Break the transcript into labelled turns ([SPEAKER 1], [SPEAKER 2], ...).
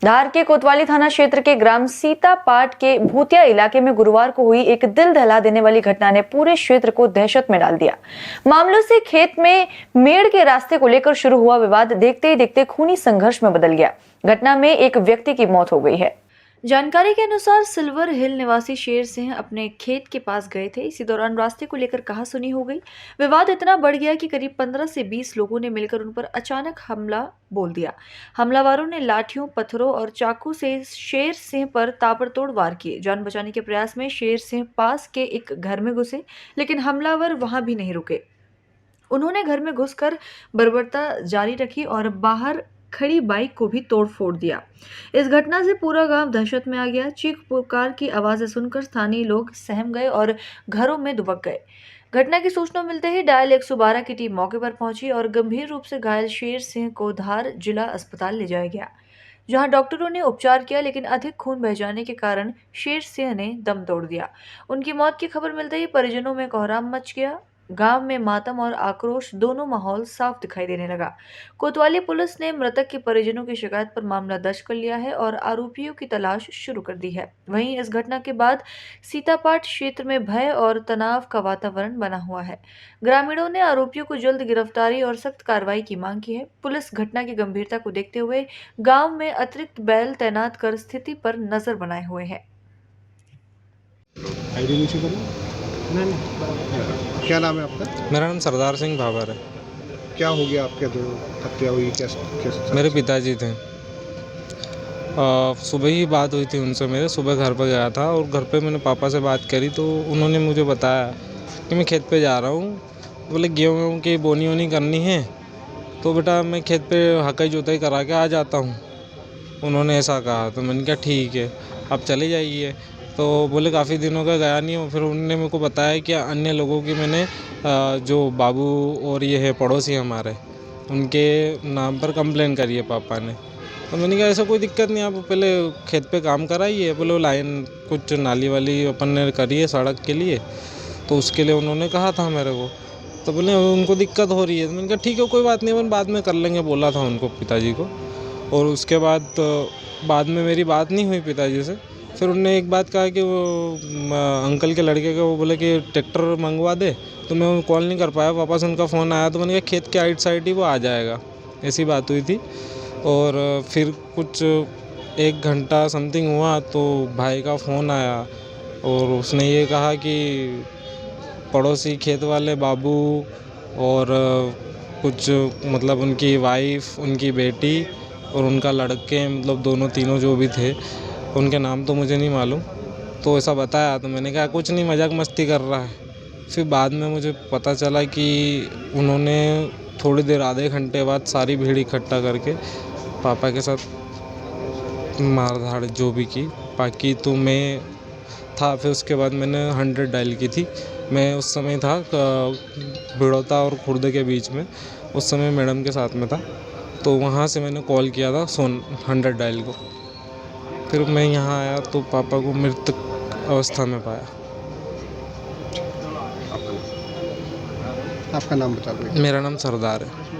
[SPEAKER 1] धार के कोतवाली थाना क्षेत्र के ग्राम सीतापाट के भूतिया इलाके में गुरुवार को हुई एक दिल दहला देने वाली घटना ने पूरे क्षेत्र को दहशत में डाल दिया। मामलों से खेत में मेड़ के रास्ते को लेकर शुरू हुआ विवाद देखते ही देखते खूनी संघर्ष में बदल गया। घटना में एक व्यक्ति की मौत हो गई है। जानकारी के अनुसार सिल्वर हिल निवासी शेर सिंह अपने खेत के पास गए थे। इसी दौरान रास्ते को लेकर कहासुनी हो गई। विवाद इतना बढ़ गया कि करीब 15 से 20 लोगों ने मिलकर उन पर अचानक हमला बोल दिया। हमलावरों ने लाठियों, पत्थरों और चाकू से शेर सिंह पर ताबड़तोड़ वार किए। जान बचाने के प्रयास में शेर सिंह पास के एक घर में घुसे, लेकिन हमलावर वहां भी नहीं रुके। उन्होंने घर में घुसकर बर्बरता जारी रखी और बाहर खड़ी बाइक को भी तोड़ फोड़ दिया। इस घटना से पूरा गांव दहशत में आ गया। चीख पुकार की आवाजें सुनकर स्थानीय लोग सहम गए और घरों में दुबक गए। घटना की सूचना मिलते ही डायल 112 की टीम मौके पर पहुंची और गंभीर रूप से घायल शेर सिंह को धार जिला अस्पताल ले जाया गया, जहां डॉक्टरों ने उपचार किया, लेकिन अधिक खून बह जाने के कारण शेर सिंह ने दम तोड़ दिया। उनकी मौत की खबर मिलते ही परिजनों में कोहराम मच गया। गांव में मातम और आक्रोश दोनों माहौल साफ दिखाई देने लगा। कोतवाली पुलिस ने मृतक के परिजनों की शिकायत पर मामला दर्ज कर लिया है और आरोपियों की तलाश शुरू कर दी है। वहीं इस घटना के बाद सीतापाट क्षेत्र में भय और तनाव का वातावरण बना हुआ है। ग्रामीणों ने आरोपियों को जल्द गिरफ्तारी और सख्त कार्रवाई की मांग की है। पुलिस घटना की गंभीरता को देखते हुए गांव में अतिरिक्त बैल तैनात कर स्थिति पर नजर बनाए हुए है।
[SPEAKER 2] क्या नाम है आपका?
[SPEAKER 3] मेरा नाम सरदार सिंह भावर है।
[SPEAKER 2] क्या हो गया आपके जो हत्या हुई? कैसे?
[SPEAKER 3] मेरे पिताजी थे। सुबह ही बात हुई थी उनसे। मेरे सुबह घर पर गया था और घर पे मैंने पापा से बात करी तो उन्होंने मुझे बताया कि मैं खेत पे जा रहा हूँ। बोले गेहूँ की बोनी वोनी करनी है तो बेटा मैं खेत पे हकाई जोताई करा के आ जाता हूँ। उन्होंने ऐसा कहा तो मैंने कहा ठीक है, आप चले जाइए। तो बोले काफ़ी दिनों का गया नहीं हूँ। फिर उन्होंने मेरे को बताया कि अन्य लोगों की मैंने जो बाबू और ये है पड़ोसी हमारे, उनके नाम पर कंप्लेन करी है पापा ने। तो मैंने कहा ऐसा कोई दिक्कत नहीं, आप पहले खेत पे काम कराइए। बोले वो लाइन कुछ नाली वाली अपन ने करी है सड़क के लिए, तो उसके लिए उन्होंने कहा था मेरे को। तो बोले उनको दिक्कत हो रही है। तो मैंने कहा ठीक है, कोई बात नहीं, अपन बाद में कर लेंगे, बोला था उनको पिताजी को। और उसके बाद में मेरी बात नहीं हुई पिताजी से। फिर उन्होंने एक बात कहा कि वो अंकल के लड़के का वो बोले कि ट्रैक्टर मंगवा दे, तो मैं कॉल नहीं कर पाया। पापा से उनका फ़ोन आया तो मैंने कहा खेत के आइट साइड ही वो आ जाएगा, ऐसी बात हुई थी। और फिर कुछ 1 घंटा समथिंग हुआ तो भाई का फ़ोन आया और उसने ये कहा कि पड़ोसी खेत वाले बाबू और कुछ मतलब उनकी वाइफ, उनकी बेटी और उनका लड़के, मतलब दोनों तीनों जो भी थे, उनके नाम तो मुझे नहीं मालूम, तो ऐसा बताया। तो मैंने कहा कुछ नहीं, मजाक मस्ती कर रहा है। फिर बाद में मुझे पता चला कि उन्होंने थोड़ी देर, आधे घंटे बाद सारी भीड़ इकट्ठा करके पापा के साथ मार धाड़ जो भी की। बाकी तो मैं था, फिर उसके बाद मैंने 100 डायल की थी। मैं उस समय था भिड़ौता और खुर्द के बीच में, उस समय मैडम के साथ में था, तो वहाँ से मैंने कॉल किया था 100 डायल को। फिर मैं यहाँ आया तो पापा को मृत अवस्था में पाया।
[SPEAKER 2] आपका नाम बता दो।
[SPEAKER 3] मेरा नाम सरदार है।